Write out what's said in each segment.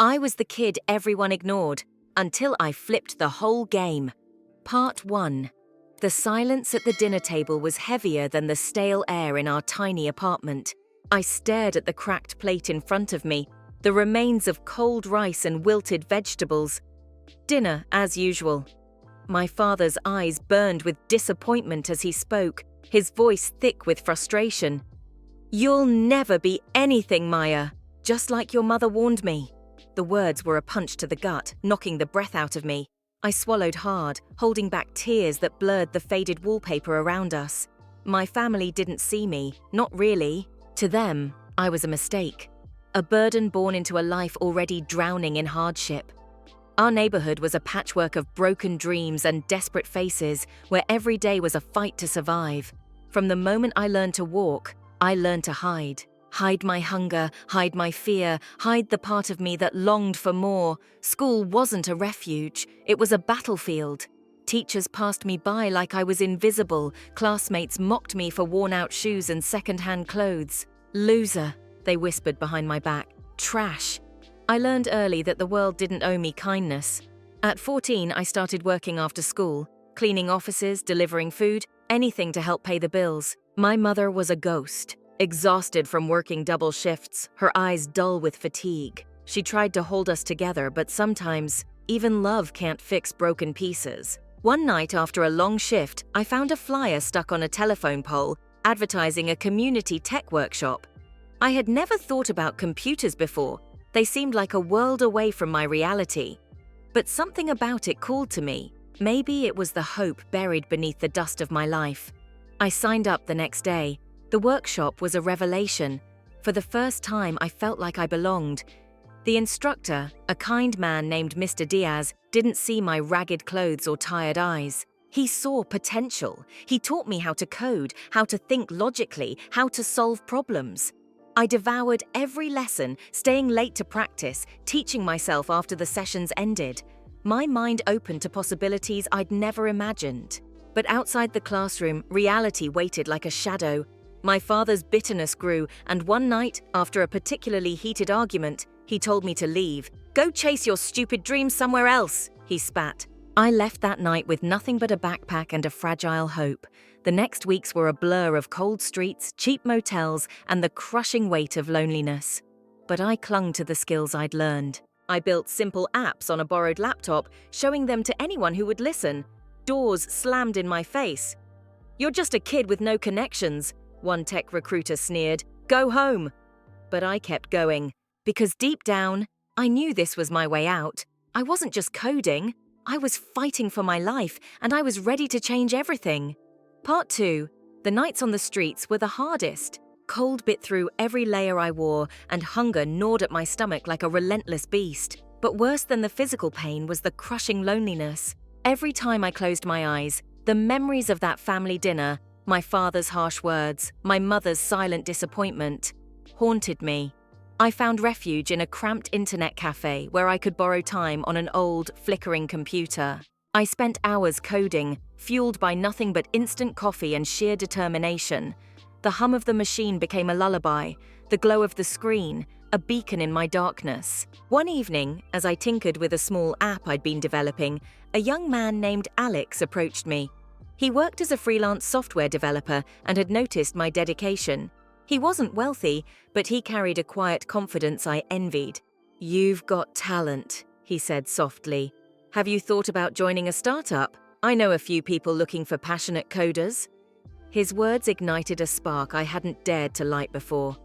I was the kid everyone ignored, until I flipped the whole game. Part 1. The silence at the dinner table was heavier than the stale air in our tiny apartment. I stared at the cracked plate in front of me, the remains of cold rice and wilted vegetables. Dinner, as usual. My father's eyes burned with disappointment as he spoke, his voice thick with frustration. "You'll never be anything, Maya, just like your mother warned me." The words were a punch to the gut, knocking the breath out of me. I swallowed hard, holding back tears that blurred the faded wallpaper around us. My family didn't see me, not really. To them, I was a mistake. A burden born into a life already drowning in hardship. Our neighborhood was a patchwork of broken dreams and desperate faces, where every day was a fight to survive. From the moment I learned to walk, I learned to hide. Hide my hunger, hide my fear, hide the part of me that longed for more. School wasn't a refuge, it was a battlefield. Teachers passed me by like I was invisible, classmates mocked me for worn-out shoes and second-hand clothes. "Loser," they whispered behind my back. "Trash." I learned early that the world didn't owe me kindness. At 14, I started working after school, cleaning offices, delivering food, anything to help pay the bills. My mother was a ghost. Exhausted from working double shifts, her eyes dull with fatigue. She tried to hold us together, but sometimes, even love can't fix broken pieces. One night after a long shift, I found a flyer stuck on a telephone pole, advertising a community tech workshop. I had never thought about computers before. They seemed like a world away from my reality. But something about it called to me. Maybe it was the hope buried beneath the dust of my life. I signed up the next day. The workshop was a revelation. For the first time, I felt like I belonged. The instructor, a kind man named Mr. Diaz, didn't see my ragged clothes or tired eyes. He saw potential. He taught me how to code, how to think logically, how to solve problems. I devoured every lesson, staying late to practice, teaching myself after the sessions ended. My mind opened to possibilities I'd never imagined. But outside the classroom, reality waited like a shadow. My father's bitterness grew, and one night, after a particularly heated argument, he told me to leave. "Go chase your stupid dreams somewhere else," he spat. I left that night with nothing but a backpack and a fragile hope. The next weeks were a blur of cold streets, cheap motels, and the crushing weight of loneliness. But I clung to the skills I'd learned. I built simple apps on a borrowed laptop, showing them to anyone who would listen. Doors slammed in my face. "You're just a kid with no connections," one tech recruiter sneered. "Go home." But I kept going, because deep down, I knew this was my way out. I wasn't just coding, I was fighting for my life, and I was ready to change everything. Part 2. The nights on the streets were the hardest. Cold bit through every layer I wore, and hunger gnawed at my stomach like a relentless beast. But worse than the physical pain was the crushing loneliness. Every time I closed my eyes, the memories of that family dinner, my father's harsh words, my mother's silent disappointment, haunted me. I found refuge in a cramped internet cafe where I could borrow time on an old, flickering computer. I spent hours coding, fueled by nothing but instant coffee and sheer determination. The hum of the machine became a lullaby, the glow of the screen, a beacon in my darkness. One evening, as I tinkered with a small app I'd been developing, a young man named Alex approached me. He worked as a freelance software developer and had noticed my dedication. He wasn't wealthy, but he carried a quiet confidence I envied. "You've got talent," he said softly. "Have you thought about joining a startup? I know a few people looking for passionate coders." His words ignited a spark I hadn't dared to light before.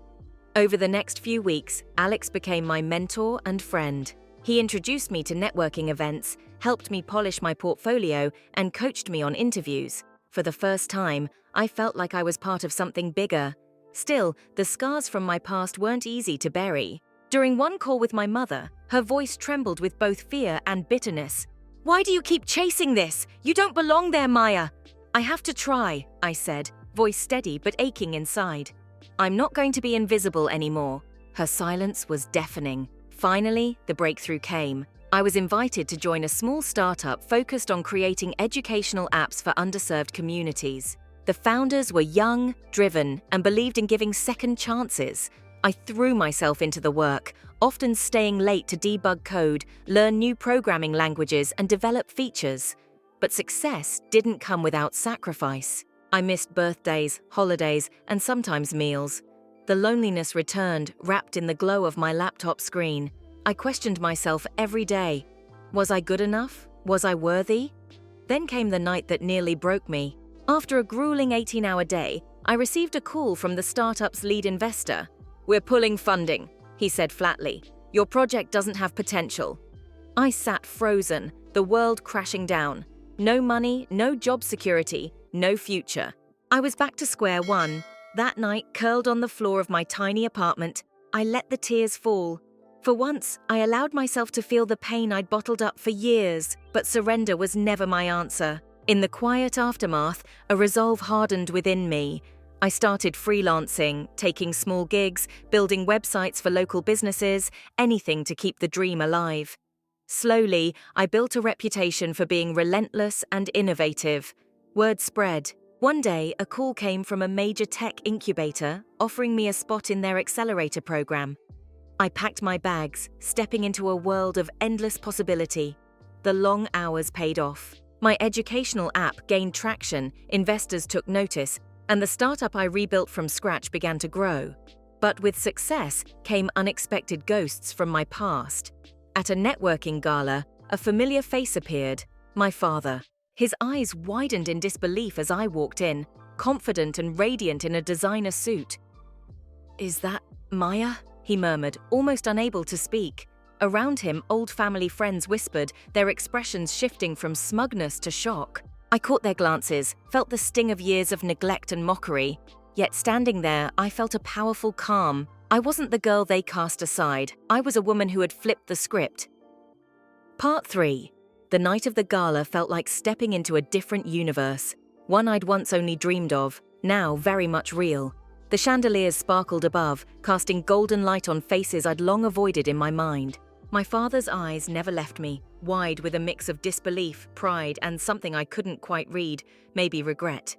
Over the next few weeks, Alex became my mentor and friend. He introduced me to networking events, helped me polish my portfolio, and coached me on interviews. For the first time, I felt like I was part of something bigger. Still, the scars from my past weren't easy to bury. During one call with my mother, her voice trembled with both fear and bitterness. "Why do you keep chasing this? You don't belong there, Maya." "I have to try," I said, voice steady but aching inside. "I'm not going to be invisible anymore." Her silence was deafening. Finally, the breakthrough came. I was invited to join a small startup focused on creating educational apps for underserved communities. The founders were young, driven, and believed in giving second chances. I threw myself into the work, often staying late to debug code, learn new programming languages, and develop features. But success didn't come without sacrifice. I missed birthdays, holidays, and sometimes meals. The loneliness returned, wrapped in the glow of my laptop screen. I questioned myself every day. Was I good enough? Was I worthy? Then came the night that nearly broke me. After a grueling 18-hour day, I received a call from the startup's lead investor. "We're pulling funding," he said flatly. "Your project doesn't have potential." I sat frozen, the world crashing down. No money, no job security, no future. I was back to square one. That night, curled on the floor of my tiny apartment, I let the tears fall. For once, I allowed myself to feel the pain I'd bottled up for years, but surrender was never my answer. In the quiet aftermath, a resolve hardened within me. I started freelancing, taking small gigs, building websites for local businesses, anything to keep the dream alive. Slowly, I built a reputation for being relentless and innovative. Word spread. One day, a call came from a major tech incubator offering me a spot in their accelerator program. I packed my bags, stepping into a world of endless possibility. The long hours paid off. My educational app gained traction, investors took notice, and the startup I rebuilt from scratch began to grow. But with success came unexpected ghosts from my past. At a networking gala, a familiar face appeared, my father. His eyes widened in disbelief as I walked in, confident and radiant in a designer suit. "Is that Maya?" he murmured, almost unable to speak. Around him, old family friends whispered, their expressions shifting from smugness to shock. I caught their glances, felt the sting of years of neglect and mockery. Yet standing there, I felt a powerful calm. I wasn't the girl they cast aside. I was a woman who had flipped the script. Part 3. The night of the gala felt like stepping into a different universe, one I'd once only dreamed of, now very much real. The chandeliers sparkled above, casting golden light on faces I'd long avoided in my mind. My father's eyes never left me, wide with a mix of disbelief, pride, and something I couldn't quite read, maybe regret.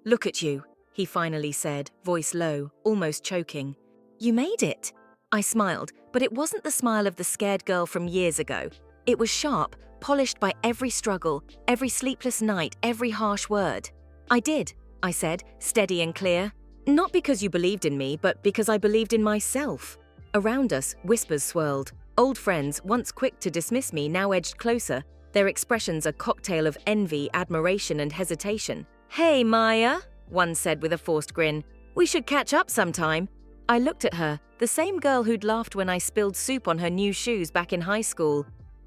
"Look at you," he finally said, voice low, almost choking. "You made it." I smiled, but it wasn't the smile of the scared girl from years ago. It was sharp, polished by every struggle, every sleepless night, every harsh word. "I did," I said, steady and clear. "Not because you believed in me, but because I believed in myself." Around us, whispers swirled. Old friends, once quick to dismiss me, now edged closer, their expressions a cocktail of envy, admiration, and hesitation. "Hey, Maya," one said with a forced grin. "We should catch up sometime." I looked at her, the same girl who'd laughed when I spilled soup on her new shoes back in high school.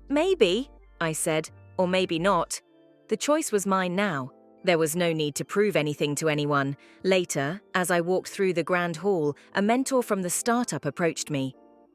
"Maybe," I said, "or maybe not." The choice was mine now. There was no need to prove anything to anyone. Later, as I walked through the grand hall, a mentor from the startup approached me.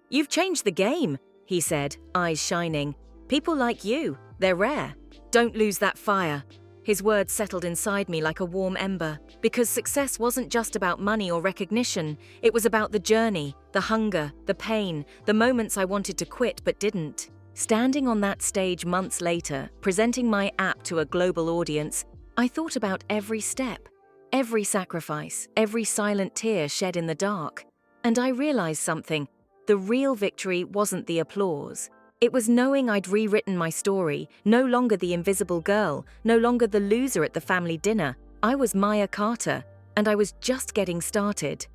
"You've changed the game," he said, eyes shining. "People like you, they're rare. Don't lose that fire." His words settled inside me like a warm ember, because success wasn't just about money or recognition. It was about the journey, the hunger, the pain, the moments I wanted to quit but didn't. Standing on that stage months later, presenting my app to a global audience, I thought about every step, every sacrifice, every silent tear shed in the dark. And I realized something. The real victory wasn't the applause. It was knowing I'd rewritten my story, no longer the invisible girl, no longer the loser at the family dinner. I was Maya Carter, and I was just getting started.